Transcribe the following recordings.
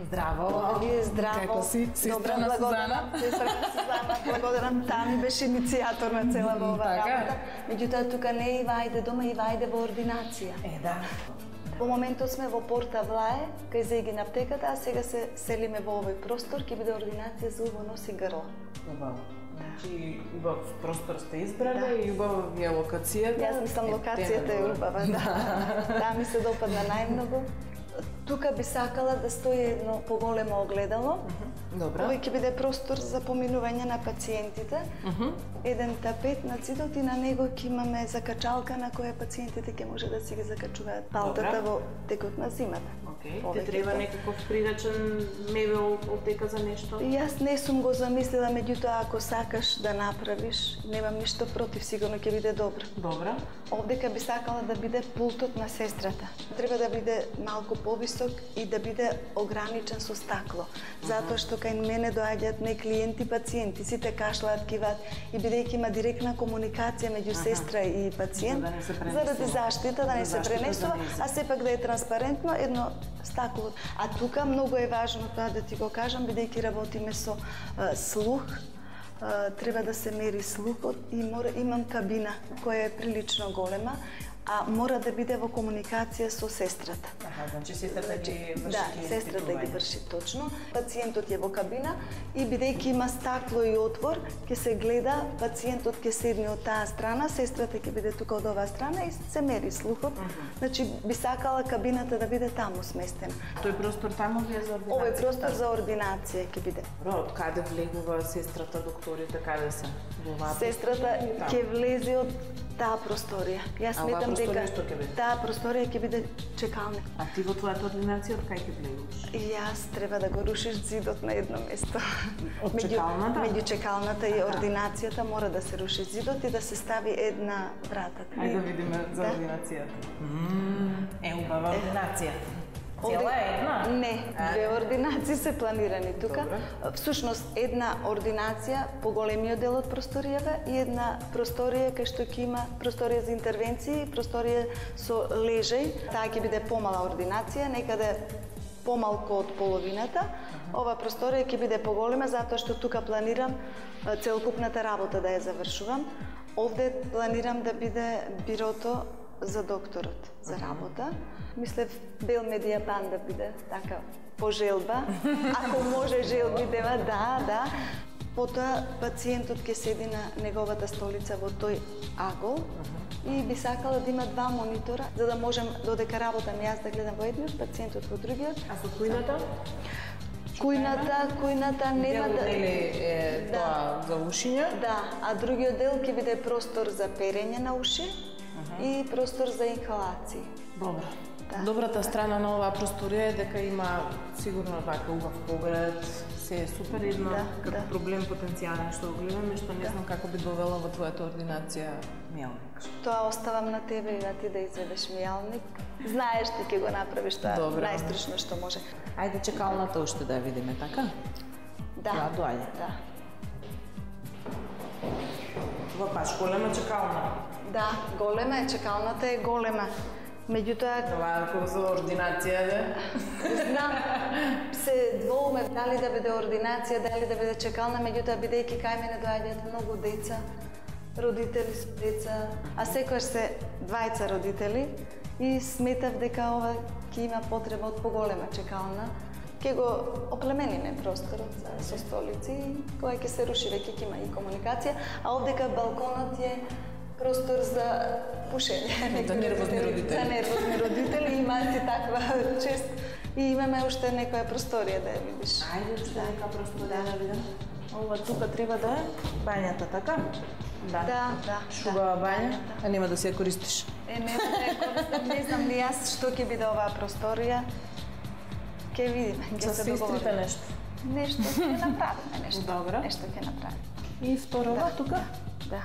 Здраво! Здраво! Како си? Сестра на Сузана? Сестра на Сузана, благодарам. Таа беше иницијатор на цела ова работа. Меѓутоа, тука не е Ивајде дома, Ивајде во ординација. Да. Во моментот сме во Порта Влае, кај Зегин аптеката, а сега се селиме во овој простор, ќе биде ординација за уво, нос и грло. Убаво. Значи, убав простор сте избрали и убава ви е локацијата. Јас мислам локацијата е убава, да. Ми се допадна најмногу. Тука би сакала да стои едно поголемо огледало. Добра. Овој ќе биде простор за поминување на пациентите. Еден тапет на зидот и на него ќе имаме закачалка на која пациентите ќе може да си ги закачуваат палтата во текот на зимата. Те треба некаков прирачен мебел отека за нешто? Јас не сум го замислила, меѓутоа ако сакаш да направиш, немам ништо против, сигурно ќе биде добро. Добра. Овдека би сакала да биде пултот на сестрата. Треба да биде малку повисок и да биде ограничен со стакло. Затоа што кај мене доаѓаат не клиенти, пациенти, сите кашлаат, киваат и бидејќи има директна комуникација меѓу сестра и пациент, заради заштита да не се пренесува, а сепак да е транспарентно едно стакло. А тука многу е важно тоа да ти го кажам, бидејќи работиме со слух, треба да се мери слухот и имам кабина која е прилично голема, а мора да биде во комуникација со сестрата. Значи сестрата ги врши. Да, сестрата ги врши точно. Пациентот е во кабина и бидејќи има стакло и отвор, ќе се гледа, пациентот ќе седне од таа страна, сестрата ќе биде тука од оваа страна и се мери слухот. Значи би сакала кабината да биде таму сместена. Тој простор таму ви е за ординација? Овој простор за ординација ќе биде. Од каде влегува сестрата, докторите, каде се? Сестрата ќе влезе од таа просторија. Јас сметам дека таа просторија ќе биде чекална. А ти во твојата ординација од кај ќе влегуваш? Јас треба да го рушиш зидот на едно место. Од чекалната? Меѓу чекалната и ординацијата мора да се руши зидот и да се стави една врата. Ајде да видиме за ординацијата. Убава ординација. Цела една? Не, две ординации се планирани тука. Всушност, една ординација по големиот дел од просторијава и една просторија кај што ќе има просторија за интервенции, просторија со лежај. Таа ќе биде помала ординација, некаде помалку од половината. Ова просторија ќе биде поголема затоа што тука планирам целокупната работа да ја завршувам. Овде планирам да биде бирото за докторот за работа. Мислев бел медијапан да биде така по желба. Ако може желбидева, да. Потоа пациентот ќе седи на неговата столица во тој агол и би сакала да има два монитора за да можем додека работам јас да гледам во едниот, пациентот во другиот. А со кујната? Кујната нема да... Дел е тоа за ушиња? Да, а другиот дел ќе биде простор за перење на уши и простор за инхалации. Добро. Добрата страна на оваа просторија е дека има сигурно вака убав поглед, се е супер едно како проблем потенцијален што го гледаме, што не знам како би довела во твојата ординација мијалник. Тоа оставам на тебе и да ти да изведеш мијалник. Знаеш ти ќе го направиш тоа најстручно што може. Ајде чекалната уште да ја видиме, така? Да. Тоа доаѓа. Да. Ова баш голема чекална. Да, голема е, чекалната е голема. Меѓутоа... Това за ординација, да? Знам, се двоумев дали да биде ординација, дали да биде чекална, меѓутоа бидејќи кај мене доаѓаат многу деца, родители со деца, а секојаш се двајца родители и сметав дека ова ќе има потреба од поголема чекална. Ке го оплемениме просторот со столици, која ќе се руши, веќе ќе има и комуникација, а овдека балконот е простор за пушење. За нервозни родители. За нервозни родители, имаат и таква чест. И имаме уште некоја просторија да ја видиш. Ајде уште нека просторија да видам. Ова тука треба да е бањата, така? Да. Шубава бања, а нема да се ја користиш? Нема да ја користам, не знам ни јас што ќе биде оваа просторија. Ќе видиме, ќе се договориме. Со сестрите нешто? Нешто ќе направиме, нешто. Добро. Нешто ќе направиме. И второва тука? Да.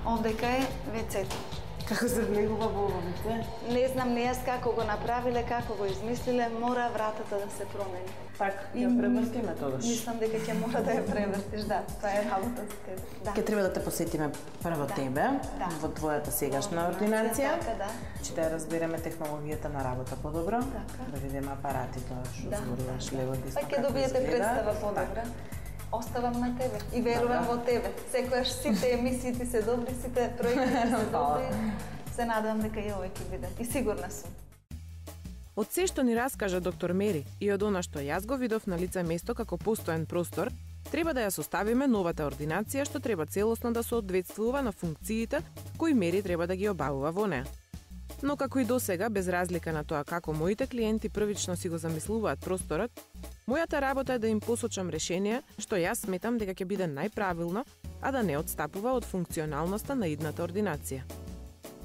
Овдека е WC-то. Како се влегува во овоите? Не знам не јас како го направиле, како го измислиле, мора вратата да се промени. Так, ја превртиме тогаш. Мислам дека ќе мора да ја превртиш, да, тоа е работа за тебе. Да. Ке треба да те посетиме прво тебе, во твојата сегашна ординација. Така, да. Че да разбереме технологијата на работа подобро, да видиме апаратите, што зборуваш лево десно. Па ќе добиете представа подобра. Оставам на тебе и верувам во тебе. Секојаш сите емисии се добри, сите проекти се добри. Се надевам дека и овој ќе биде. И сигурна сум. Од се што ни раскажа доктор Мери и од она што јас го видов на лице место како постојан простор, треба да ја составиме новата ординација што треба целосно да соодветствува на функциите кои Мери треба да ги обавува во неа. Но како и досега, без разлика на тоа како моите клиенти првично си го замислуваат просторот, мојата работа е да им посочам решение што јас сметам дека ќе биде најправилно, а да не отстапува од функционалноста на идната ординација.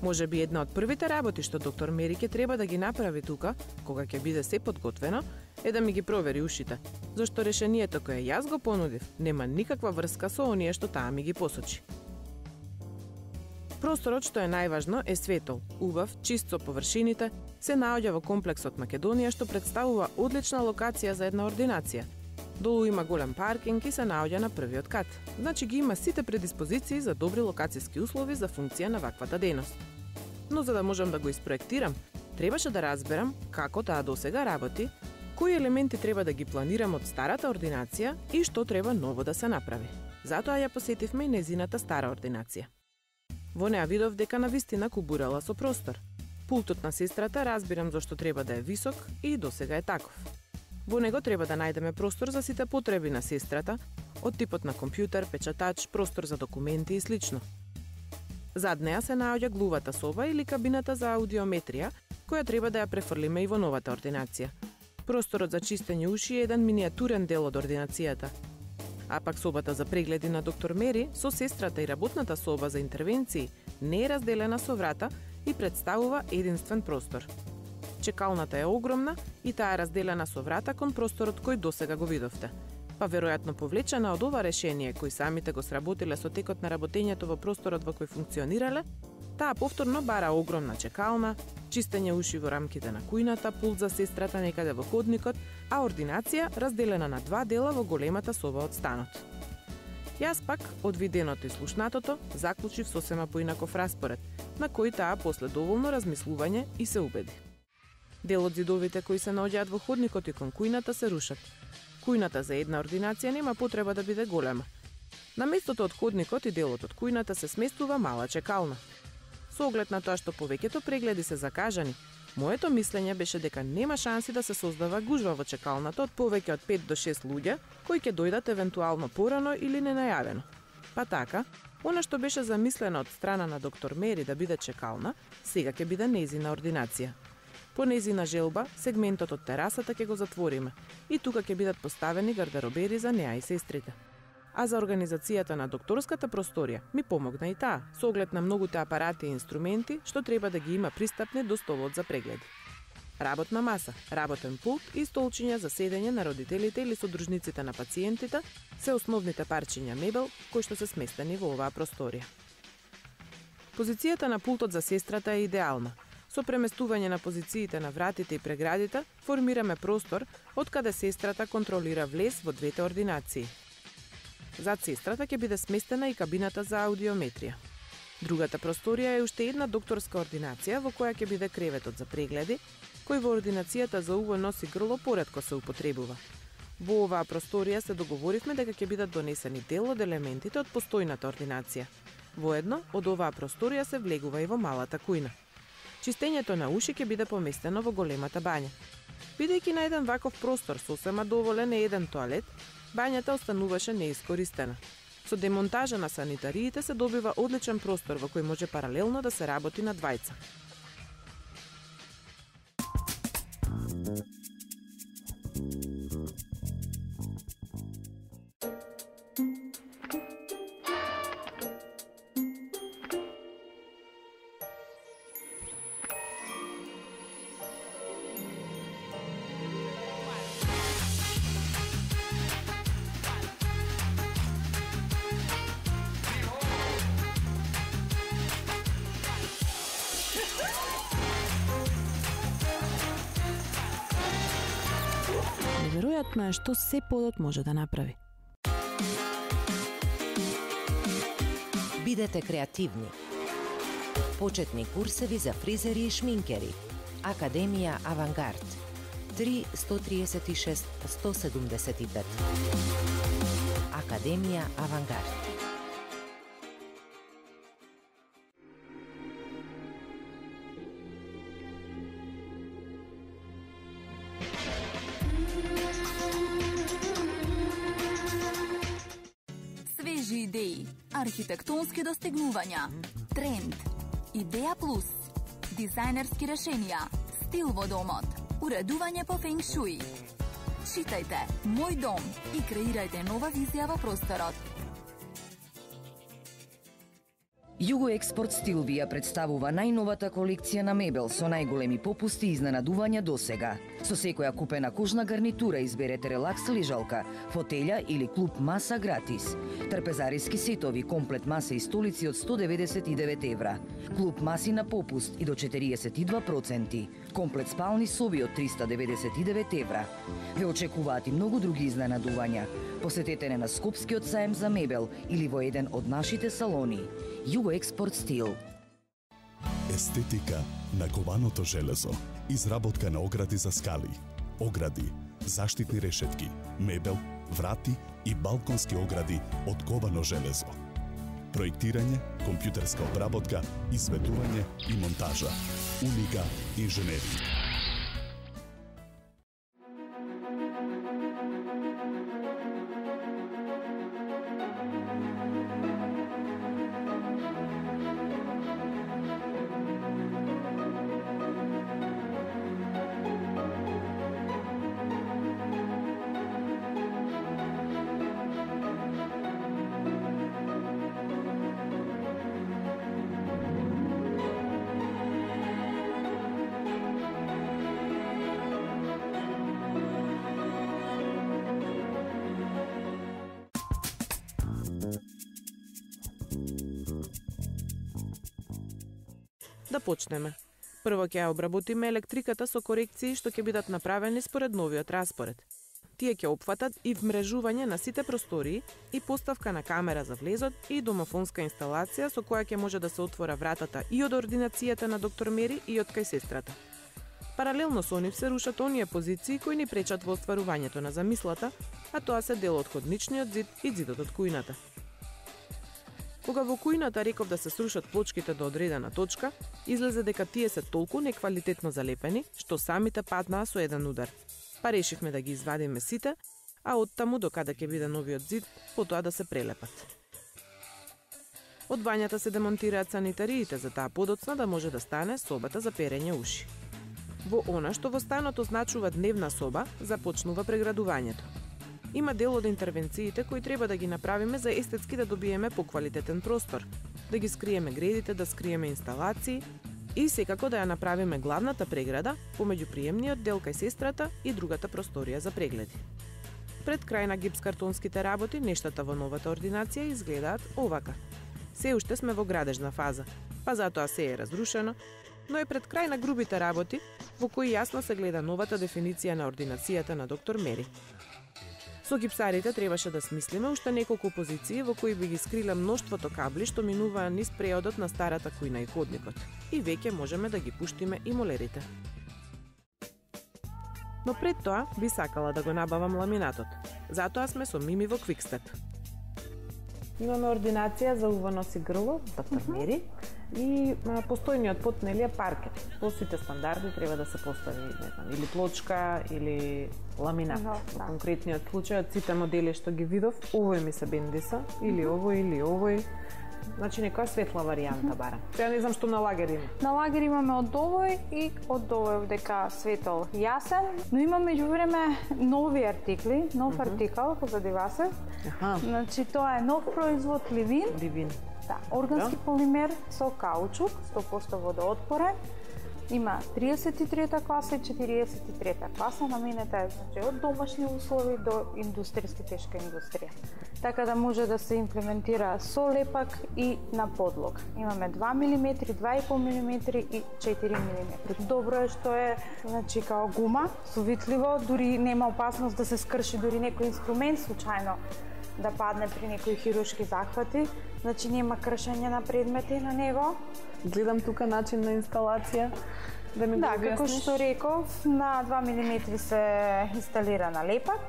Може би една од првите работи што доктор Мери ќе треба да ги направи тука, кога ќе биде се подготвено, е да ми ги провери ушите, зашто решението кое јас го понудив нема никаква врска со оние што таа ми ги посочи. Просторот што е најважно е светол, убав, чист со површините, се наоѓа во комплексот Македонија што представува одлична локација за една ординација. Долу има голем паркинг и се наоѓа на првиот кат. Значи ги има сите предиспозиции за добри локацијски услови за функција на ваквата дејност. Но за да можам да го испроектирам, требаше да разберам како таа досега работи, кои елементи треба да ги планирам од старата ординација и што треба ново да се направи. Затоа ја посетивме и незината стара ординација. Во неа видов дека навистина кубурала со простор. Пултот на сестрата разбирам зашто треба да е висок и досега е таков. Во него треба да најдеме простор за сите потреби на сестрата, од типот на компјутер, печатач, простор за документи и слично. Зад неа се наоѓа глувата соба или кабината за аудиометрија, која треба да ја префрлиме и во новата ординација. Просторот за чистење уши е еден миниатурен дел од ординацијата. А пак собата за прегледи на доктор Мери со сестрата и работната соба за интервенции не е разделена со врата и представува единствен простор. Чекалната е огромна и таа е разделена со врата кон просторот кој досега го видовте. Па веројатно повлечена од ова решение кој самите го сработиле со текот на работењето во просторот во кој функционирале, таа повторно бара огромна чекална, чистење уши во рамките на кујната, пулт за сестрата некаде во ходникот, а ординација разделена на два дела во големата соба од станот. Јас пак, од виденото и слушнатото, заклучив сосема поинаков распоред, на кој таа после доволно размислување и се убеди. Дел од зидовите кои се наоѓаат во ходникот и кон кујната се рушат. Кујната за една ординација нема потреба да биде голема. На местото од ходникот и делот од кујната се сместува мала чекална. Со оглед на тоа што повеќето прегледи се закажани, моето мислење беше дека нема шанси да се создава гужва во чекалната од повеќе од 5 до 6 луѓе, кои ќе дојдат евентуално порано или ненајавено. Па така, она што беше замислено од страна на доктор Мери да биде чекална, сега ќе биде незина ординација. По незина желба, сегментот од терасата ќе го затвориме и тука ќе бидат поставени гардеробери за неа и сестрите. А за организацијата на докторската просторија ми помогна и таа, со оглед на многуте апарати и инструменти што треба да ги има пристапни до столот за прегледи. Работна маса, работен пулт и столчиња за седење на родителите или содружниците на пациентите се основните парчиња мебел кои што се сместени во оваа просторија. Позицијата на пултот за сестрата е идеална. Со преместување на позициите на вратите и преградите, формираме простор од каде сестрата контролира влез во двете ординации. Зад сестрата ќе биде сместена и кабината за аудиометрија. Другата просторија е уште една докторска ординација во која ќе биде креветот за прегледи, кој во ординацијата за УВ носи грло поретко се употребува. Во оваа просторија се договоривме дека ќе бидат донесени дел од елементите од постојната ординација. Воедно, од оваа просторија се влегува и во малата кујна. Чистењето на уши ќе биде поместено во големата бања. Бидејќи на еден ваков простор сосема доволен е еден тоалет, бањата остануваше неискористена. Со демонтажа на санитариите се добива одличен простор во кој може паралелно да се работи на двајца. неверојатно е што се подот може да направи. Бидете креативни. Почетни курсеви за фризери и шминкери. Академија Авангард. 3 136 175. Академија Авангард. Свежи идеи, архитектонски достигнувања, тренд, идеја плюс, дизајнерски решенија, стил во домот, уредување по фенг шуи. Читајте Мој дом и креирајте нова визија во просторот. Југо Експорт Стил ви ја представува најновата колекција на мебел со најголеми попусти и изненадувања досега. Со секоја купена кожна гарнитура изберете релакс лежалка, фотелја или клуб маса гратис. Трпезариски сетови, комплет маса и столици од 199 евра. Клуб маси на попуст и до 42%. Комплет спални соби од 399 евра. Ве очекуваат и многу други изненадувања. Посетете не на Скопскиот саем за мебел или во еден од нашите салони. Југо Експорт Стил. Естетика на кованото железо. Изработка на огради за скали. Огради, заштитни решетки, мебел, врати и балконски огради од ковано железо. Проектирање, компјутерска обработка, изведување и монтажа. Уника инженери. Да почнеме. Прво ќе ја обработиме електриката со корекции што ќе бидат направени според новиот распоред. Тие ќе опфатат и вмрежување на сите простории и поставка на камера за влезот и домофонска инсталација со која ќе може да се отвора вратата и од ординацијата на доктор Мери и од кај сестрата. Паралелно со нив се рушат оние позиции кои ни пречат во остварувањето на замислата, а тоа се дел од ходничниот зид и зидот од кујната. Кога во кујната реков да се срушат плочките до одредена точка, излезе дека тие се толку неквалитетно залепени, што самите паднаа со еден удар. Па решивме да ги извадиме сите, а оттаму до каде ќе биде новиот зид, потоа да се прелепат. Од бањата се демонтираат санитариите за таа подоцна да може да стане собата за перење уши. Во она што во станот означува дневна соба, започнува преградувањето. Има дел од интервенциите кои треба да ги направиме за естетски да добиеме поквалитетен простор, да ги скриеме гредите, да скриеме инсталации и секако да ја направиме главната преграда помеѓу приемниот дел кај сестрата и другата просторија за прегледи. Пред крај на гипскартонските работи, нештата во новата ординација изгледаат овака. Се уште сме во градежна фаза, па затоа се е разрушено, но е пред крај на грубите работи, во кои јасно се гледа новата дефиниција на ординацијата на доктор Мери. Со гипсарите требаше да смислиме уште неколку позиции во кои би ги скриле мноштвото кабли што минуваа низ преодот на старата кујна и ходникот. И веќе можеме да ги пуштиме и молерите. Но пред тоа би сакала да го набавам ламинатот. Затоа сме со Мими во Quickstep. Имаме ординација за уво носи грло, доктор Мери, и постојниот пот нели е паркет. По сите стандарди треба да се постави, не знам, или плочка или ламинат. Во конкретниот случај од сите модели што ги видов, овој ми се бендиса, или овој. Значи некоја светла варијанта барам. Сега не знам што на лагер има. На лагер имаме од овој и од овој дека светол јасен, но има меѓувреме нови артикли, нов артикал позади се. Значи тоа е нов производ Ливин. Да, органски полимер со каучук, 100% водоотпорен. Има 33-та класа и 43-та класа, наменета е значи од домашни услови до индустријски тешка индустрија. така да може да се имплементира со лепак и на подлог. Имаме 2 мм, 2,5 мм и 4 мм. Добро е што е, значи, као гума, совитливо, дури нема опасност да се скрши дури некој инструмент случајно да падне при некои хируршки захвати, значи нема кршење на предмети на него. Гледам тука начин на инсталација. Да ми го објасниш? Како што реков, на 2 мм се инсталира на лепак.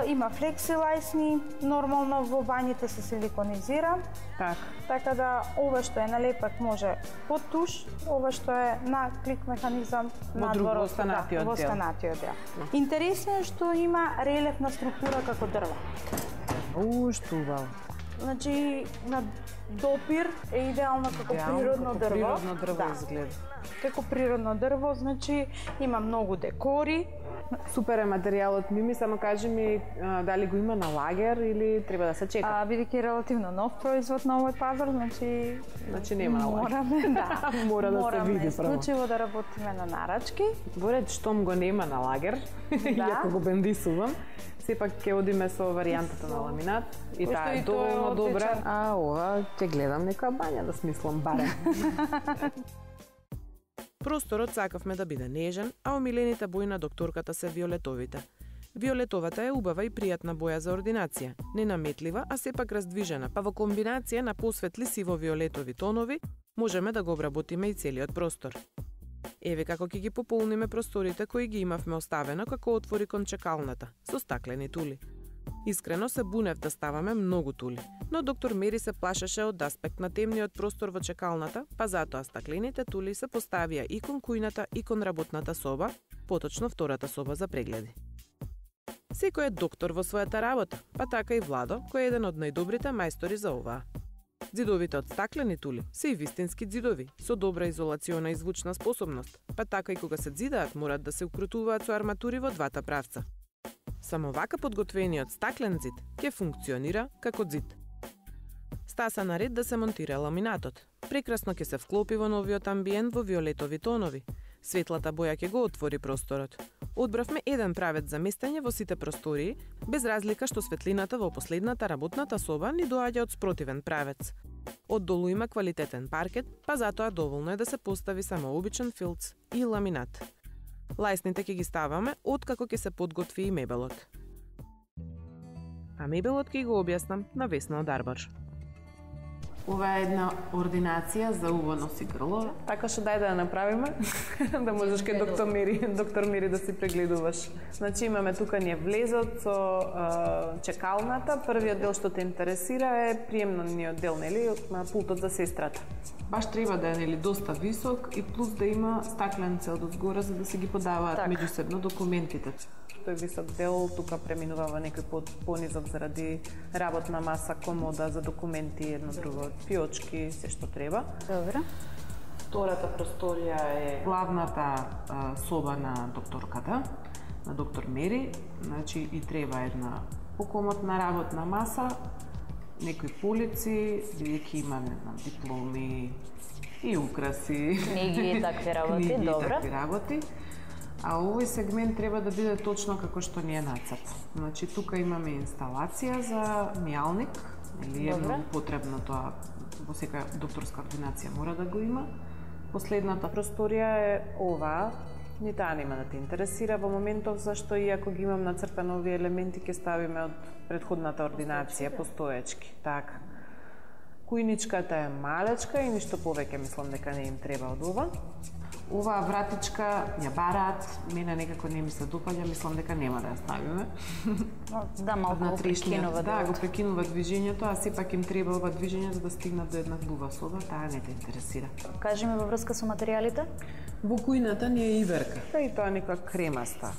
Има флексилайсни, нормално во бањите се силиконизира. Така да ова што е на лепак може под туш, ова што е на клик механизам надвор од останатиот дел. Интересно е што има релефна структура како дрво. Што убаво. Значи, на допир е идеално како природно дрво. Природно дрво изгледа. Како природно дрво, значи има многу декори. Супер е материјалот, Мими, само кажи ми дали го има на лагер или треба да се чека? Бидејќи е релативно нов производ на овој пазар, значи нема на лагер. Мора да се види прво. Мораме случајно да работиме на нарачки. Боред штом го нема на лагер, иако го бендисувам, сепак ќе одиме со варијантата на ламинат и таа е доволно добра. А ова ќе гледам нека бања да смислам барем. Просторот сакавме да биде нежен, а омилените бои на докторката се виолетовите. Виолетовата е убава и пријатна боја за ординација, ненаметлива, а сепак раздвижена, па во комбинација на посветли сиво-виолетови тонови можеме да го обработиме и целиот простор. Еве како ќе ги пополниме просторите кои ги имавме оставено како отвори кон чекалната, со стаклени тули. Искрено се бунев да ставаме многу тули, но доктор Мери се плашеше од аспект на темниот простор во чекалната, па затоа стаклените тули се поставија и кон кујната и кон работната соба, поточно втората соба за прегледи. Секој е доктор во својата работа, па така и Владо, кој е еден од најдобрите мајстори за оваа. Ѕидовите од стаклени тули се и вистински ѕидови, со добра изолациона и звучна способност, па така и кога се ѕидаат морат да се укрутуваат со арматури во двата правца. Само вака подготвениот стаклен ѕид ќе функционира како ѕид. Стаса наред да се монтира ламинатот. Прекрасно ќе се вклопи во новиот амбиент во виолетови тонови. Светлата боја ќе го отвори просторот. Одбравме еден правец за местење во сите простории, без разлика што светлината во последната работната соба ни доаѓа од спротивен правец. Оддолу има квалитетен паркет, па затоа доволно е да се постави само обичен филц и ламинат. Лајсните ќе ги ставаме откако ќе се подготви и мебелот. А мебелот ќе го објаснам на Весна од Арбор. Ова е една ординација за уво носи грло, така што дај да ја направиме, да можеш кај доктор Мери да си прегледуваш. Значи имаме тука ни е влезот со чекалната, првиот дел што те интересира е приемниот дел, нели, пултот за сестрата. Баш треба да е нели доста висок и плюс да има стакленце од озгора за да се ги подаваат меѓусебно документите. Тој висок дел тука преминува во некој понизок заради работна маса, комода за документи, едно друго, пиочки, се што треба. Добро. Втората просторија е главната соба на докторката, на доктор Мери. Значи и треба една покомотна работна маса, некои полици, бидејќи има дипломи и украси, книги и такви работи, добро. А овој сегмент треба да биде точно како што ни е нацрт. Значи тука имаме инсталација за мијалник, или едно потребно тоа во секоја докторска ординација мора да го има. Последната просторија е оваа. Ни таа нема да те интересира во моментов, зашто иако ги имам нацртано овие елементи, ќе ставиме од предходната ординација постоечки. Така. Кујничката е малечка и ништо повеќе мислам дека не им треба од ова. Оваа вратичка ја бараат, мене некако не ми се допаѓа, мислам дека нема да ја ставиме. Да, малку прекинува. Да, го прекинува движењето, а сепак им треба ова движење за да стигнат до една глува соба, таа не те интересира. Кажи ми во врска со материјалите? Во кујната ни е иверка, и тоа некоја кремаста.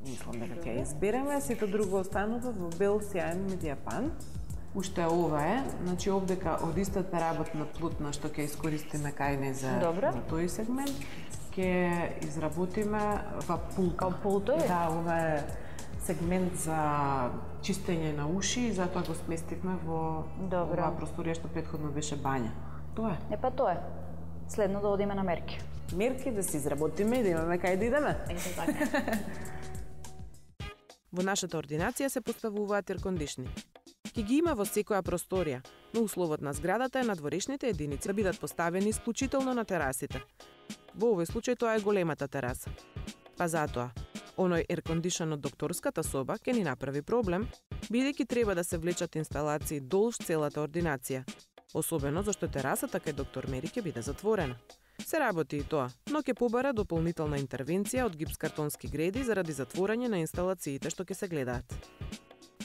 Мислам дека ќе ја избереме, сето друго останува во бел сјаен медијапан. Уште ова е, значи овдека од истата работна плутна што ќе искористиме кај не за тој сегмент, ќе изработиме ва пулка. Као пултови? Да, ова е сегмент за чистење на уши и затоа го сместивме во оваа просторија што претходно беше бања. Тоа е. Па тоа е. Следно да одиме на мерки. Мерки да си изработиме и да имаме кај да идеме. Ето така. Во нашата ординација се поставуваат еркондишни. Ки ги има во секоја просторија, но условот на зградата е надворешните единици да бидат поставени исклучително на терасите. Во овој случај тоа е големата тераса. Па затоа, оној еркондишан од докторската соба ќе ни направи проблем, бидејќи треба да се влечат инсталации долж целата ординација, особено зашто терасата кај доктор Мери ќе биде затворена. Се работи и тоа, но ќе побара дополнителна интервенција од гипскартонски греди заради затворање на инсталациите што ќе се гледаат.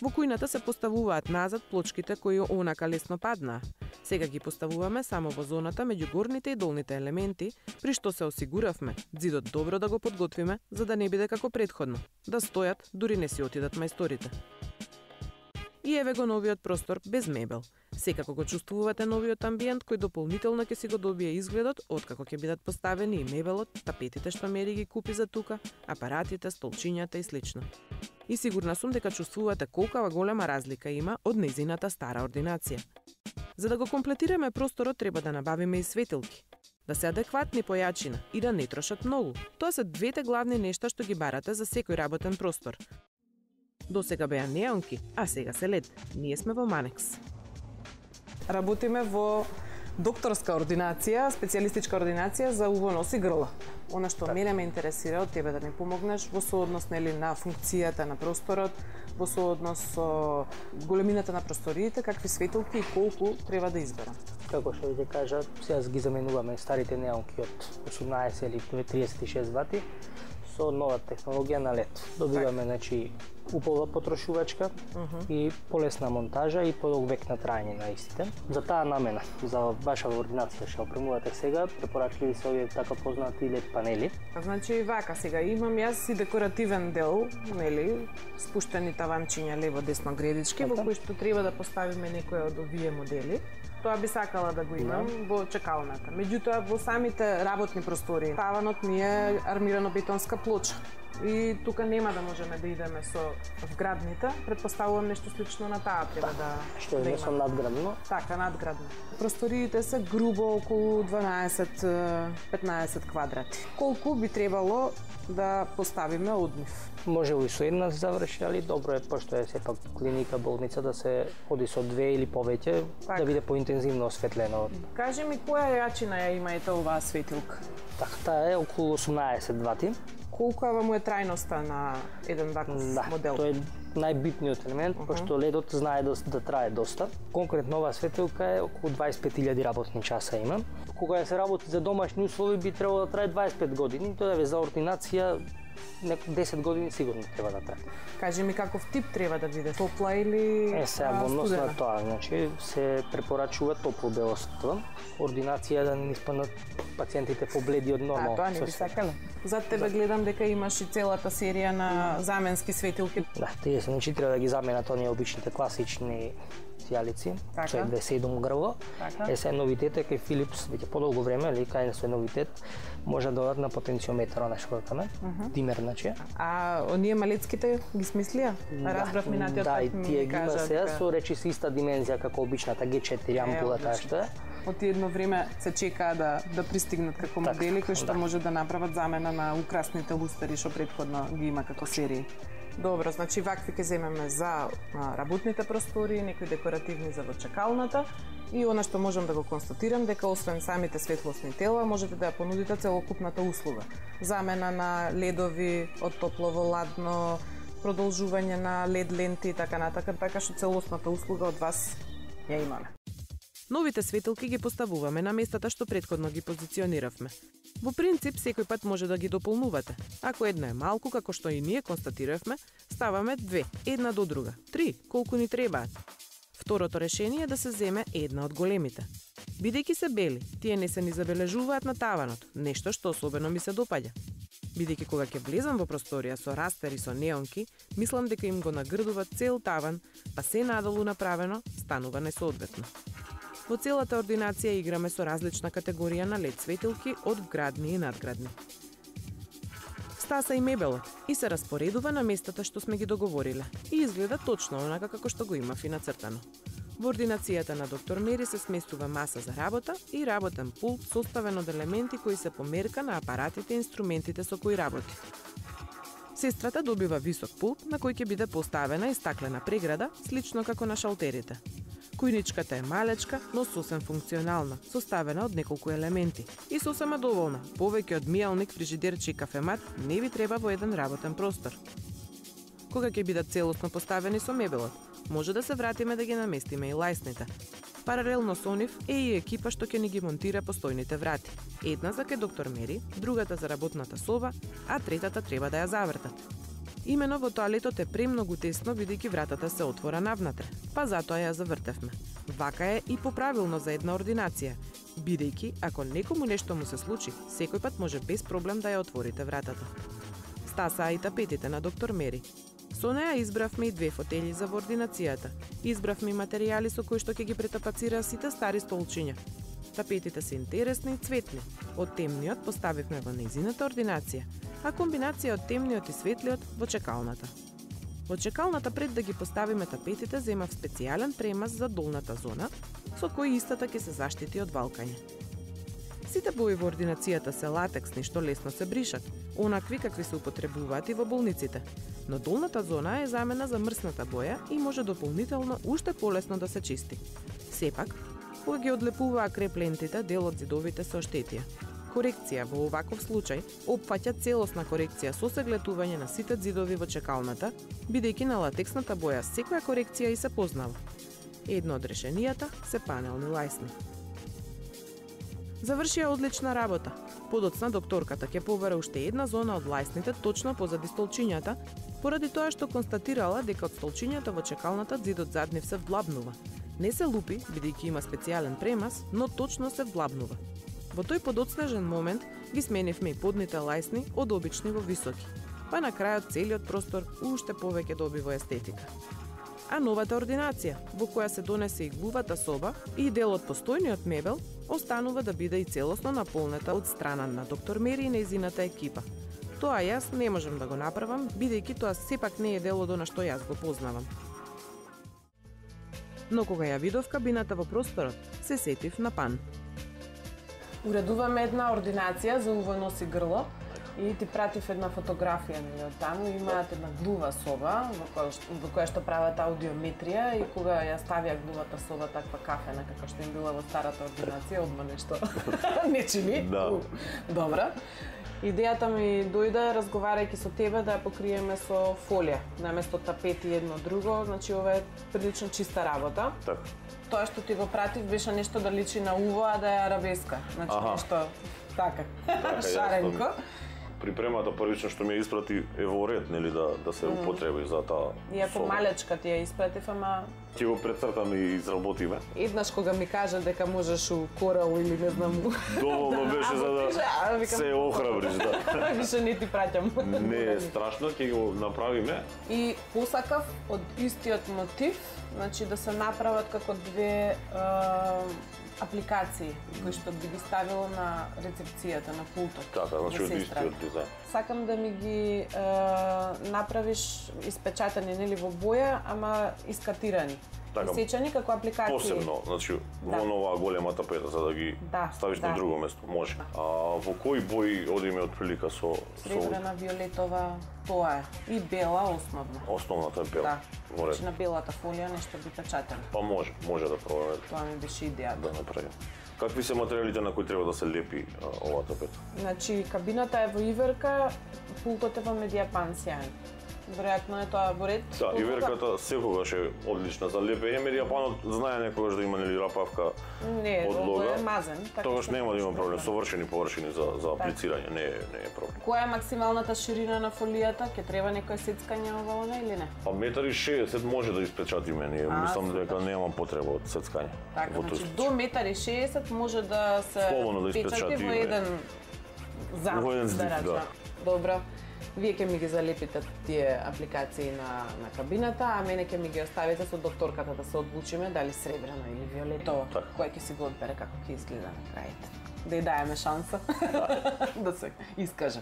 Во кујната се поставуваат назад плочките кои онака лесно паднаа. Сега ги поставуваме само во зоната меѓу горните и долните елементи, при што се осигуравме ѕидот добро да го подготвиме, за да не биде како претходно, да стојат, дури не си отидат мајсторите. И еве го новиот простор без мебел. Секако го чувствувате новиот амбиент кој дополнително ќе си го добие изгледот откако ќе бидат поставени и мебелот, тапетите што Мери ги купи за тука, апаратите, столчињата и слично. И сигурна сум дека чувствувате колкава голема разлика има од нејзината стара ординација. За да го комплетираме просторот треба да набавиме и светилки, да се адекватни по јачина и да не трошат многу. Тоа се двете главни нешта што ги барате за секој работен простор. До сега беа неонки, а сега се лед. Ние сме во Манекс. Работиме во докторска ординација, специјалистичка ординација за уво, нос и грла. Она што мене ме интересира од тебе да ми помогнеш во сооднос на функцијата на просторот, во сооднос со големината на просториите, какви светилки и колку треба да изберам. Како што ви кажа, сега ги заменуваме старите неонки од 18 или 36 вати со нова технологија на LED. Добиваме, значи, упола потрошувачка и полесна монтажа и подолг век на трајање на истите. За таа намена, за ваша ординација што опремувате сега, препорачливи се овие така познати LED панели. Значи вака сега имам јас и декоративен дел, нели, спуштени таванчиња лево десно гредички, во кои што треба да поставиме некој од овие модели. Тоа би сакала да го имам во чекалната. Меѓутоа, во самите работни простори, таванот ми е армирано бетонска плоча. И тука нема да можеме да идеме со вградните. Предпоставувам нешто слично на таа треба да што е со надградно. Така, надградно. Просториите се грубо околу 12-15 квадрати. Колку би требало да поставиме од нив? Може и со една заврши, али добро е, пошто е сепак клиника, болница, да се оди со две или повеќе, да биде поинтензивно осветлено. Кажи ми, која јачина ја има ете оваа светилка? Така, таа е околу 18 вати. Колкава му е трајноста на еден ваков модел? Тоа е најбитниот елемент, пошто ледот знае да трае доста. Конкретно оваа светилка е околу 25.000 работни часа има. Кога се работи за домашни услови би требало да трае 25 години, тоа е за ординација 10 години сигурно треба да трае. Кажи ми каков тип треба да биде, топла или сега во однос на тоа, значи се препорачува топло белоство. Ординација да не испаднат пациентите побледи од нормално. Тоа не би сакале. Зад тебе гледам дека имаш и целата серија на заменски светилки. Да, тие се значи треба да ги заменат оние обичните класични сијалици, со 27 грла. Се новитет е кај Philips, веќе подолго време, или кај се новитет, може да додат на потенциометар, она што кажаме, димер, значи. А оние малецките ги смислија? Разбрав минатиот пат ми кажа. Да, и тие ги има сега со речи со иста димензија како обичната G4 ампула, таа што е. Од едно време се чекаа да пристигнат како модели кои што може да направат замена на украсните лустери што претходно ги има како серии. Добро, значи вакви ќе земеме за работните простори, некои декоративни за во чекалната и она што можам да го констатирам дека освен самите светлосни тела можете да ја понудите целокупната услуга. Замена на ледови од топло во ладно, продолжување на лед ленти и така натака, така што целосната услуга од вас ја имаме. Новите светилки ги поставуваме на местата што претходно ги позициониравме. Во принцип, секој пат може да ги дополнувате. Ако една е малку, како што и ние констатиравме, ставаме две, една до друга, 3, колку ни требаат. Второто решение е да се земе една од големите. Бидејќи се бели, тие не се ни забележуваат на таванот, нешто што особено ми се допаѓа. Бидејќи кога ќе влезам во просторија со растери со неонки, мислам дека им го нагрдува цел таван, па се надолу направено станува несоодветно. Во целата ординација играме со различна категорија на LED светилки од вградни и надградни. Стаса и мебелот и се распоредува на местата што сме ги договориле и изгледа точно онака како што го имав и нацртано. Во ординацијата на доктор Мери се сместува маса за работа и работен пулт составен од елементи кои се померка на апаратите и инструментите со кои работи. Сестрата добива висок пулт на кој ќе биде поставена и стаклена преграда, слично како на шалтерите. Кујничката е малечка, но сосем функционална, составена од неколку елементи и сосема доволна. Повеќе од мијалник, фрижидерче и кафемат не ви треба во еден работен простор. Кога ќе бидат целосно поставени со мебелот, може да се вратиме да ги наместиме и лајсните. Паралелно со нив е и екипа што ќе ни ги монтира постојните врати. Една за кај доктор Мери, другата за работната соба, а третата треба да ја завртат. Имено во тоалетот е премногу тесно бидејќи вратата се отвора навнатре, па затоа ја завртевме. Вака е и поправилно за една ординација, бидејќи ако некому нешто му се случи, секој пат може без проблем да ја отворите вратата. Стасаа и тапетите на доктор Мери. Со неа избравме и 2 фотели за во ординацијата. Избравме и материјали со кои што ќе ги претапацира сите стари столчиња. Тапетите се интересни и цветни. Од темниот поставивме во нејзината ординација, а комбинација од темниот и светлиот во чекалната. Во чекалната пред да ги поставиме тапетите земав специјален премаз за долната зона, со кој истата ќе се заштити од валкање. Сите бои во ординацијата се латексни што лесно се бришат, онакви какви се употребуваат и во болниците. Но долната зона е замена за мрсната боја и може дополнително уште полесно да се чисти. Сепак, кога ги одлепуваа креплентите, дел од зидовите се оштетија. Корекција во оваков случај опфаќа целосна корекција со сеглетување на сите зидови во чекалната, бидејќи на латексната боја секоја корекција и се познава. Едно од решенијата се панелни лајсни. Завршија одлична работа. Подоцна докторката ќе побара уште една зона од лајсните точно позади столчињата, поради тоа што констатирала дека од столчињата во чекалната зидот зад нив се вдлабнува. Не се лупи, бидејќи има специјален премаз, но точно се вдлабнува. Во тој подоцнежен момент ги сменивме и подните лајсни од обични во високи, па на крајот целиот простор уште повеќе добива естетика. А новата ординација, во која се донесе и глувата соба и дел од постојниот мебел, останува да биде и целосно наполнета од страна на доктор Мери и нејзината екипа. Тоа јас не можам да го направам, бидејќи тоа сепак не е дел од она што јас го познавам. Но кога ја видов кабината во просторот, се сетив на Пан. Уредуваме една ординација за уво носи грло и ти пратив една фотографија од таму. Имаат една глува соба во која што прават аудиометрија и кога ја ставија глувата соба таква кафена како што им била во старата ординација, одма нешто не чини. Да. Добра. Идејата ми дојде разговарајќи со тебе да ја покриеме со фолија, наместо тапети едно друго, значи ова е прилично чиста работа. Така. Тоа што ти го пратив беше нешто да личи на уво, а да е арабеска. Значи нешто така, шаренко. Припремата првично што ми ја испрати е во ред, нели, да се употреби за таа. Иако малечка ти ја испратив, ама ќе го прецртам и изработиме. Еднаш кога ми кажа дека можеш у корал или не знам. Доволно беше за да се охрабриш, да. Више не ти праќам. Не е страшно, ќе го направиме. И посакав од истиот мотив, значи да се направат како 2 апликации кои што би ги ставило на рецепцијата на пултот. Така, значи од истиот дизајн. Сакам да ми ги направиш испечатани, нели, во боја, ама искатирани. Така, сечани како апликации. Посебно, значи во нова голема тапета за да ги ставиш на друго место, може. А во кои бои одиме од прилика со сребрена, виолетова, тоа е. И бела основно. Основната е бела. Да. Значи на белата фолија нешто би печатено. Па може да пробаме. Тоа ми беше идејата. Да направиме. Какви се материјалите на кои треба да се лепи оваа тапета? Значи кабината е во иверка, пултот е во медијапан сјаен. Веројатно е тоа во ред. Да, иверката секогаш е одлична за лепење, медијапанот знае некогаш да има нели рапавка од лога. Не, е мазен. Тогаш нема да има проблем, совршени површини за аплицирање, не е проблем. Која е максималната ширина на фолијата? Ќе треба некој сецкање ова или не? Па 1,60 м може да испечатиме, ние мислам дека нема потреба од сецкање. Така, значи до 1,60 м може да се печати во еден замок, да речем. Добро. Вие ќе ми ги залепите тие апликации на кабината, а мене ќе ми ги оставите со докторката да се одлучиме дали сребрено или виолетово, кој ќе си го одбере како ќе изгледа на крајот. Да ја даеме шанса да се искаже.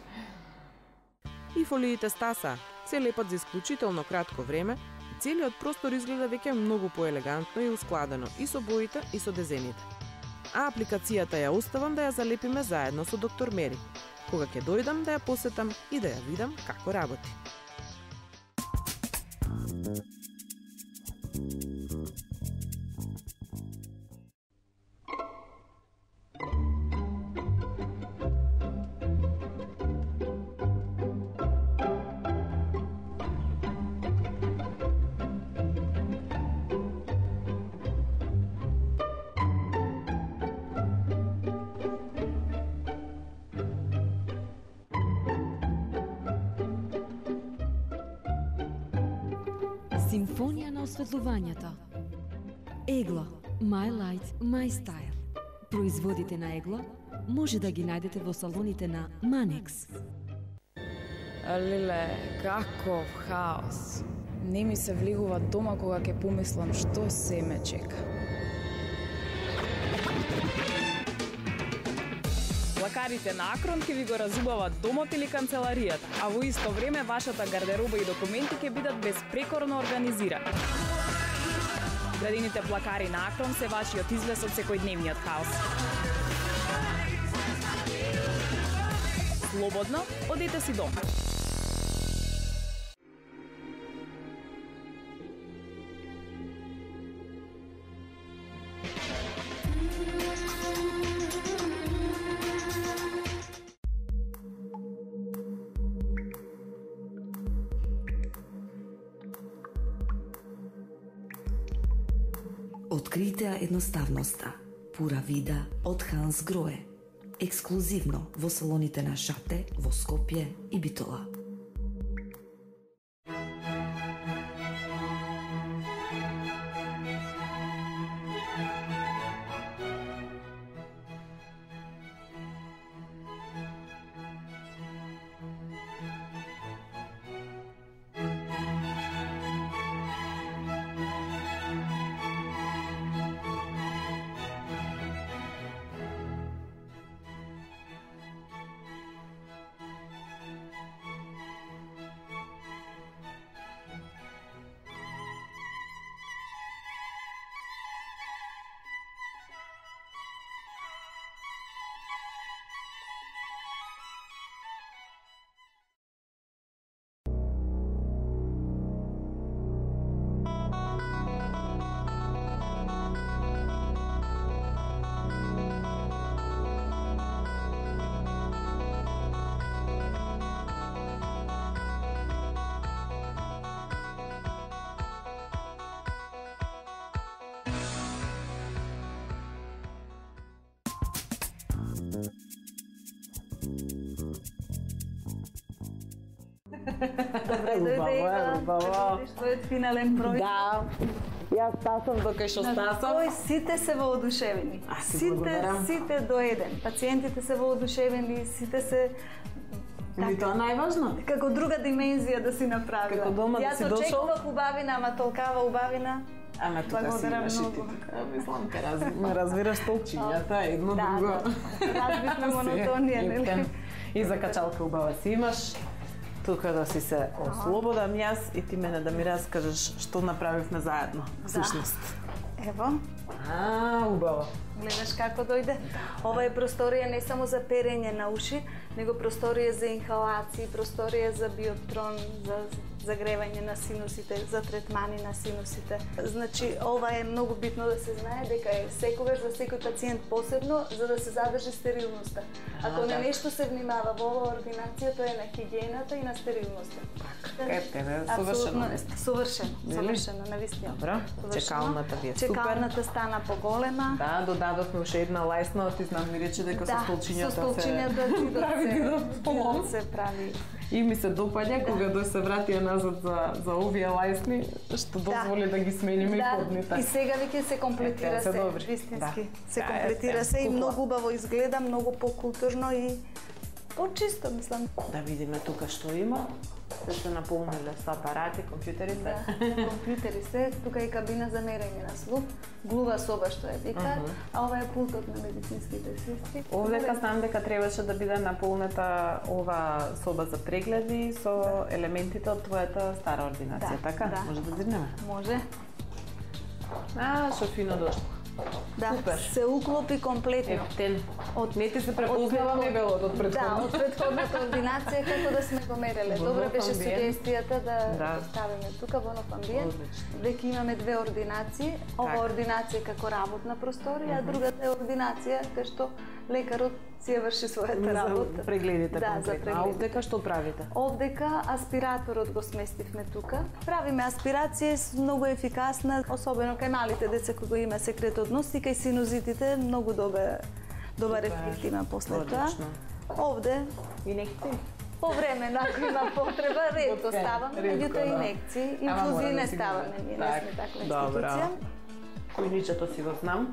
И фолиите Стаса се лепат за исклучително кратко време, и целиот простор изгледа веќе многу поелегантно и ускладено и со боите и со дезените. А апликацијата ја оставам да ја залепиме заедно со доктор Мери, кога ќе дојдам да ја посетам и да ја видам како работи. Симфонија на осветлувањето. Егло. My Light, My Style. Производите на Егло може да ги најдете во салоните на Манекс. Леле, каков хаос. Не ми се влегува дома кога ќе помислам што се ме чека. Плакарите на Акрон ќе ви го разубават домот или канцеларијата, а во исто време вашата гардероба и документи ќе бидат безпрекорно организирани. Градените плакари на Акрон се вашиот излез од секојдневниот хаос. Слободно, одете си дома. Открите едноставноста. Пура вида од Ханс Грое. Ексклузивно во салоните на Шате, во Скопје и Битола. Добре дојде, убаво. Твојот финален пројект. Да. Јас стасам докај што стасам. Кој сите се воодушевени. Сите до еден. Пациентите се воодушевени, сите се Ми тоа најважно. Како друга димензија да си направила. Како дома да си дошол. Јас очекував убавина, ама толкава убавина. Ама тука си имаш и ти. Мислам, ме разбираш толчињата, едно друго. Разбивме монотонија, нели? И за качалка убава си имаш. Тука да си се ослободам јас и ти мене да ми раскажеш што направивме заедно, всушност. Ево. Убаво. Гледаш како дојде? Ова е просторија не само за перење на уши, него просторија за инхалации, просторија за биотрон, за загревање на синусите, за третмани на синусите. Значи, ова е многу битно да се знае дека е секогаш за секој пациент посебно, за да се задржи стерилноста. Ако на нешто се внимава во оваа ординација, тоа е на хигиената и на стерилноста. Совршено. Совршено, навистина. Добро, чекалната ви е супер. Чекалната стана поголема. Да, додадовме уште една лајсна, ти знам ми рече дека со столчињата се прави. И ми се допаѓа кога да се вратија назад за овие лајсни, што дозволи да ги смениме и подните. И сега веќе се комплетира се, вистински. Се комплетира се и многу убаво изгледа, многу покултурно и почисто, мислам. Да видиме тука што има. Се наполниле со апарати, компјутерите. Компјутери се, тука е кабина за мерење на слух, глува соба што е вика, а ова е пултот на медицинските сестри. Овдека знам дека требаше да биде наполнета ова соба за прегледи со елементите од твојата стара ординација, така? Може да зирнеме? Може. Што фино дошло. Да, се уклопи комплетно. Ефтен. Не ти се препознава мебелот од претходната. Да, од претходната ординација како да сме го мереле. Добра беше сугестијата да ставиме тука во нов амбиент. Веќе имаме две ординации. Ова ординација како работна просторија, а другата е ординација кај што лекарот си ја врши својата работа. За прегледите конкретно. А овдека што правите? Овдека аспираторот го сместивме тука. Правиме аспирација многу ефикасна, особено кај малите деца кои го има секретот нос и кај синузитите многу добар ефект има после тоа. Овде инекции. По време на кој има потреба, ретко ставаме, меѓутоа инекции, инфузии не ставаме, ние не сме таква институција. Којничето си го знам.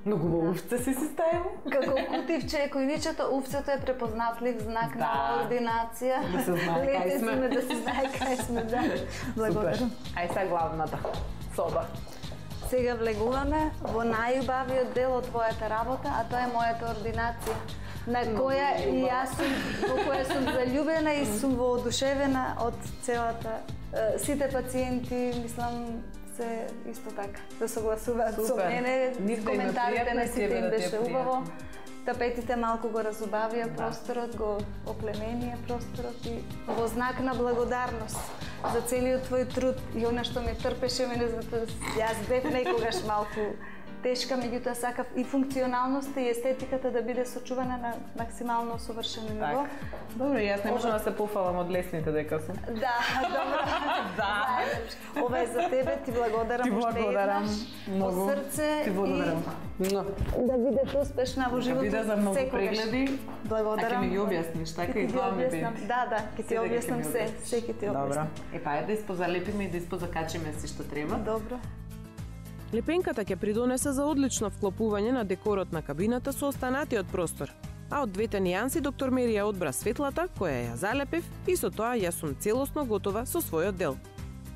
Многу во увце си ставил. Како кутивче е којничето, увцето е препознатлив знак на ординација. Да се знае кај сме. Да се знае кај сме, да. Благодарам. Ај сега главната соба. Сега влегуваме во најубавиот дел од твојата работа, а тоа е мојата ординација, на која и јас сум, во која сум залюбена и сум воодушевена од целата. Сите пациенти, мислам, се исто така да согласуваат со мене. Коментарите на сите им беше убаво. Тапетите малку го разубавија просторот, го оплеменија просторот и во знак на благодарност за целиот твој труд и она што ме трпеше мене, затоа јас бев некогаш малку тешка, меѓутоа сакав и функционалноста и естетиката да биде сочувана на максимално совршено ниво. Добро, јас не можам да се пофалам од лесните дека сум. Да, добро. Да. Ова е за тебе, ти благодарам уште еднаш. Од срце. Ти благодарам. Да бидете успешна во животот. Да биде за многу прегледи. Благодарам. А ќе ми ги објасниш, така и тоа ми би. Да, ќе ти објаснам се, ќе ти објаснам. Добро. Па да испозалепиме и да испозакачиме се што треба. Добро. Лепенката ќе придонесе за одлично вклопување на декорот на кабината со останатиот простор. А од двете нијанси доктор Мерија одбра светлата, која ја залепив, и со тоа јас сум целосно готова со својот дел.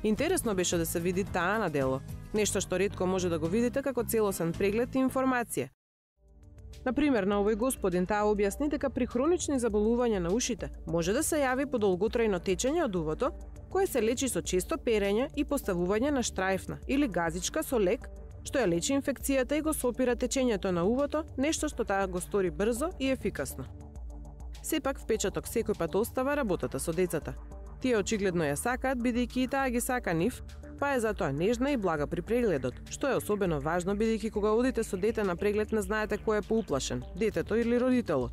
Интересно беше да се види таа на дело, нешто што ретко може да го видите како целосен преглед и информација. Например, на овој господин таа објасни дека при хронични заболувања на ушите може да се јави подолготрајно течење од увото, кое се лечи со често перење и поставување на штрајфна или газичка со лек, што ја лечи инфекцијата и го сопира течењето на увото, нешто што таа го стори брзо и ефикасно. Сепак впечаток секој пат остава работата со децата. Тие очигледно ја сакаат, бидејќи и таа ги сака нив, па е затоа нежна и блага при прегледот, што е особено важно бидејќи кога одите со дете на преглед не знаете кој е поуплашен, детето или родителот.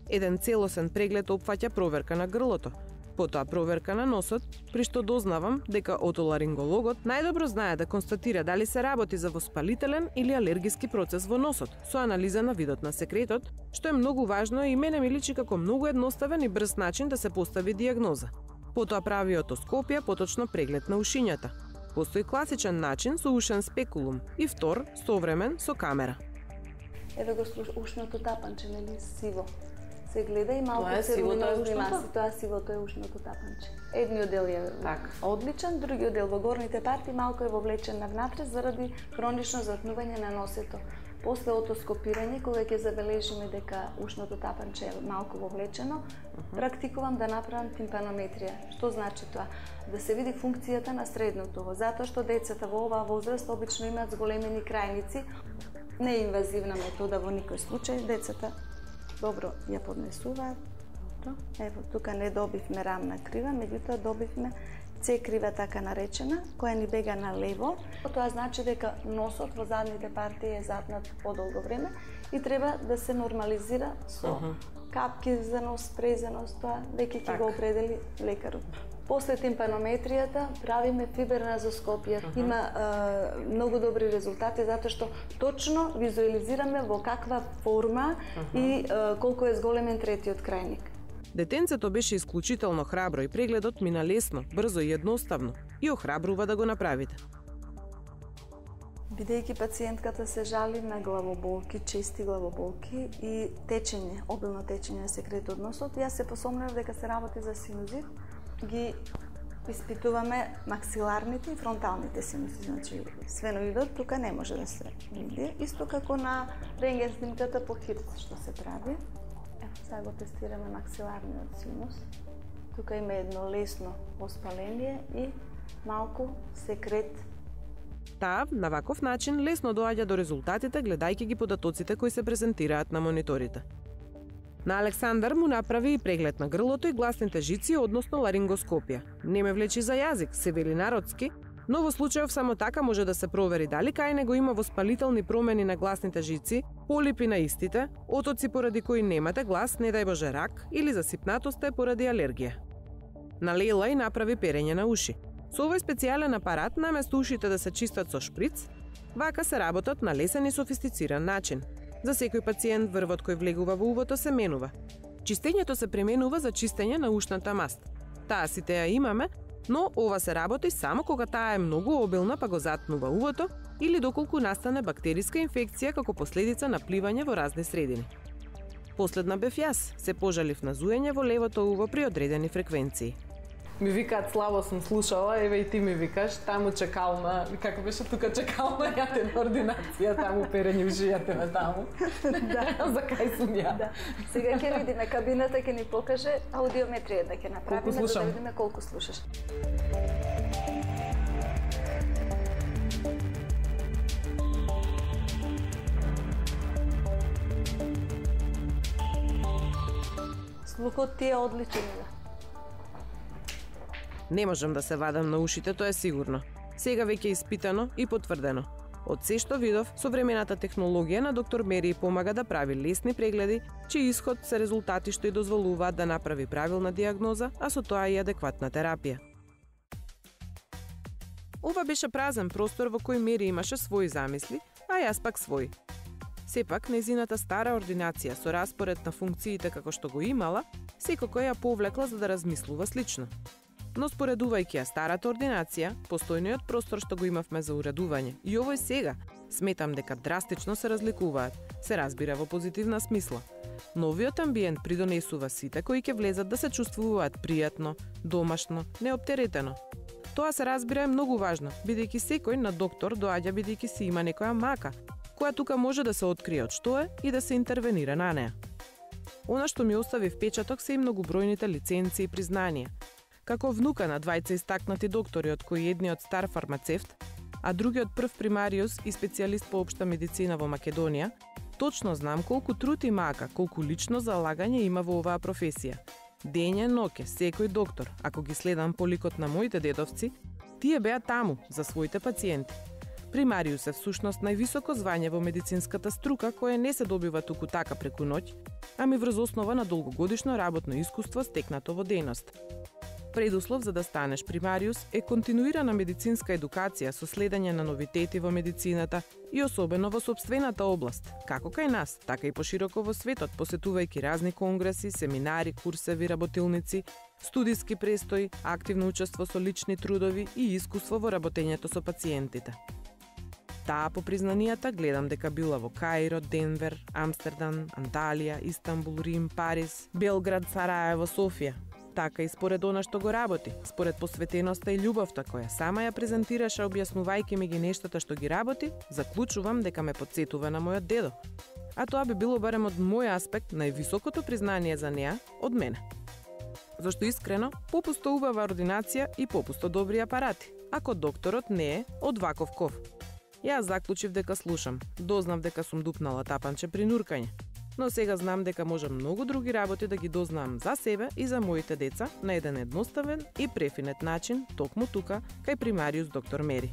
Еден целосен преглед опфаќа проверка на грлото, потоа проверка на носот, при што дознавам дека отоларингологот најдобро знае да констатира дали се работи за воспалителен или алергиски процес во носот, со анализа на видот на секретот, што е многу важно и мене ми личи како многу едноставен и брз начин да се постави дијагноза. Потоа прави отоскопија, поточно преглед на ушињата. Постои класичен начин со ушен спекулум и втор, современ, со камера. Еве го ушното тапанче, нели сиво. Се гледа и малку цирулинозни маси, тоа сивото е ушното тапанче. Едниот дел е одличен, другиот дел во горните парти малку е вовлечен навнатре заради хронично затнување на носето. После отоскопирање, кога ќе забележиме дека ушното тапанче е малку вовлечено, практикувам да направам тимпанометрија. Што значи тоа? Да се види функцијата на средното, затоа што децата во оваа возраст обично имаат зголемени крајници, неинвазивна метода во никој случај, децата добро ја поднесуваат. Ево, тука не добивме рамна крива, меѓутоа добивме С крива така наречена, која ни бега на лево. Тоа значи дека носот во задните партии е затнат подолго време и треба да се нормализира со капки за нос, спреј за нос, тоа веќе ќе го определи лекарот. После тимпанометријата правиме фиберназоскопија. Има многу добри резултати затоа што точно визуализираме во каква форма и колку е зголемен третиот крајник. Детенцето беше исклучително храбро и прегледот мина лесно, брзо и едноставно и охрабрува да го направите. Бидејќи пациентката се жали на главоболки, чести главоболки и течење, обилно течење на секрет од носот, јас се посомнав дека се работи за синузит. Ги испитуваме максиларните и фронталните синуси, значи свеноидот тука не може да се види, исто како на рентген снимката по хирц што се прави. Сега го тестираме максиларниот синус. Тука има едно лесно воспаление и малку секрет. Таа, на ваков начин, лесно доаѓа до резултатите гледајќи ги податоците кои се презентираат на мониторите. На Александар му направи и преглед на грлото и гласните жици, односно ларингоскопија. Не ме влечи за јазик, се вели народски, но во случајов само така може да се провери дали кај него има воспалителни промени на гласните жици, полипи на истите, отоци поради кои немате глас, не дај Боже рак или засипнатост е поради алергија. На Лела и направи перење на уши. Со овој специјален апарат, наместо ушите да се чистат со шприц, вака се работат на лесен и софистициран начин. За секој пациент врвот кој влегува во увото се менува. Чистењето се пременува за чистење на ушната маст. Таа сите ја имаме, но ова се работи само кога таа е многу обилна па го затнува увото или доколку настане бактериска инфекција како последица на пливање во разни средини. Последна бев јас, се пожалив на зуење во левото уво при одредени фреквенции. Ми викаат слабо сум слушала, еве и ти ми викаш, таму чекална, како беше тука чекална, јате на ординација, таму перење ушијате ме таму. Да. За кај сум ја? Да. Сега ќе видиме кабината, ќе ни покаже аудиометрија да ќе направиме, да видиме колку слушаш. Слухот ти е одличен, да. Не можам да се вадам на ушите, тоа е сигурно. Сега веќе испитано и потврдено. Од се што видов, современата технологија на доктор Мери помага да прави лесни прегледи, чиј исход се резултати што ја дозволуваат да направи правилна диагноза, а со тоа и адекватна терапија. Ова беше празен простор во кој Мери имаше своји замисли, а јас пак своји. Сепак, незината стара ординација со распоред на функциите како што го имала, секако ја повлекла за да размислува слично. Но споредувајќи ја старата ординација, постојниот простор што го имавме за уредување и овој сега, сметам дека драстично се разликуваат, се разбира во позитивна смисла. Новиот амбиент придонесува сите кои ќе влезат да се чувствуваат пријатно, домашно, неоптеретено. Тоа се разбира е многу важно, бидејќи секој на доктор доаѓа бидејќи си има некоја мака, која тука може да се открие од што е и да се интервенира на неа. Она што ми остави впечаток се и многобројните лиценци и признанија. Како внука на двајца истакнати доктори, од кои едниот стар фармацевт, а другиот прв примариус и специјалист по општа медицина во Македонија, точно знам колку труд и мака, колку лично залагање има во оваа професија. Дење ноќе, секој доктор, ако ги следам по ликот на моите дедовци, тие беа таму за своите пациенти. Примариус е всушност највисоко звање во медицинската струка кое не се добива туку така преку ноќ, ами врз основа на долгогодишно работно искуство стекнато во дејност. Предуслов за да станеш примариус е континуирана медицинска едукација со следење на новитети во медицината и особено во сопствената област, како кај нас, така и пошироко во светот, посетувајќи разни конгреси, семинари, курсеви, работилници, студиски престои, активно учество со лични трудови и искуство во работењето со пациентите. Таа по признанијата гледам дека била во Каиро, Денвер, Амстердам, Анталија, Истанбул, Рим, Париз, Белград, Сараево, Софија. Така и според она што го работи, според посветеноста и љубовта која сама ја презентираше објаснувајќи ми ги нештата што ги работи, заклучувам дека ме потсетува на мојот дедо. А тоа би било барем од мој аспект највисокото признание за неа од мене. Зашто искрено, попусто убава ординација и попусто добри апарати, ако докторот не е од ваков ков. Јас заклучив дека слушам, дознав дека сум дупнала тапанче при нуркање. Но сега знам дека можам многу други работи да ги дознам за себе и за моите деца на еден едноставен и префинет начин, токму тука, кај примариус доктор Мери.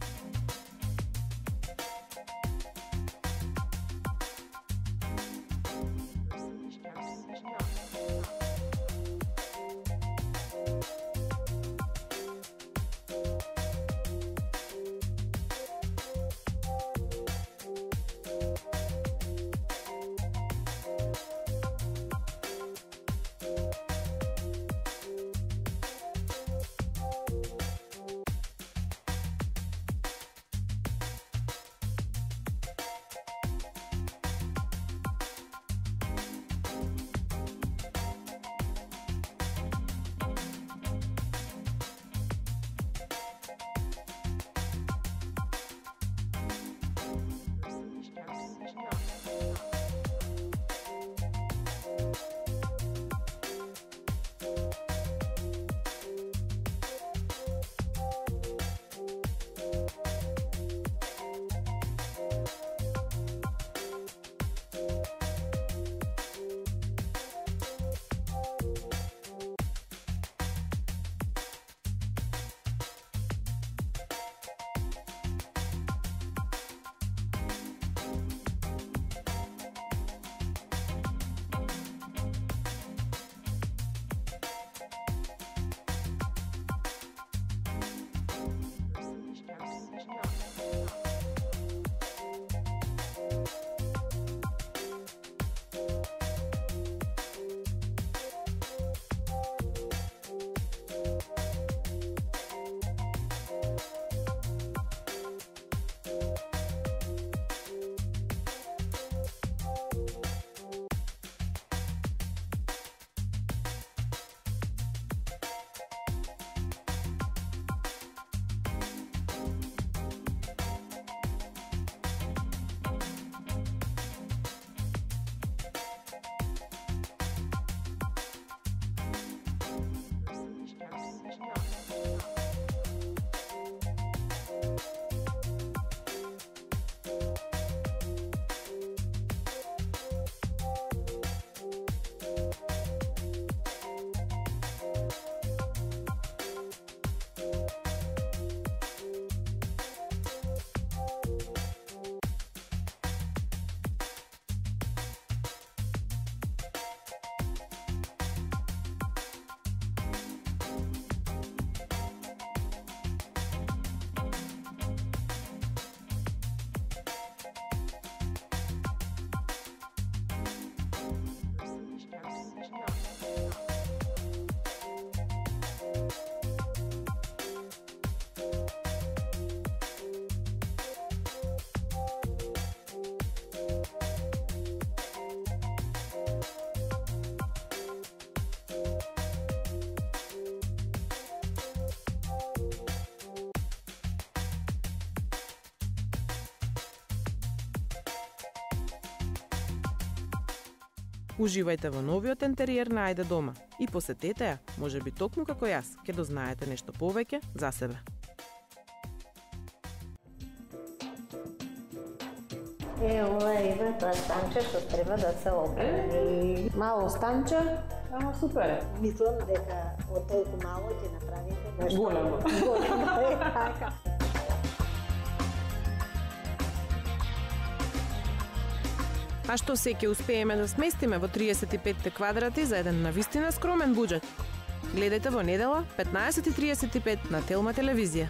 Уживајте во новиот интериер на Ајде дома и посетете ја, можеби токму како јас, ќе дознаете нешто повеќе за себе. Ова е тоа станче што треба да се оправи. Мало станче, ама супер е. Мислам дека од толку мало ќе направите нешто големо. Така. А што се ќе успееме да сместиме во 35 квадрати за еден навистина скромен буџет? Гледајте во недела 15:35 на Телма телевизија.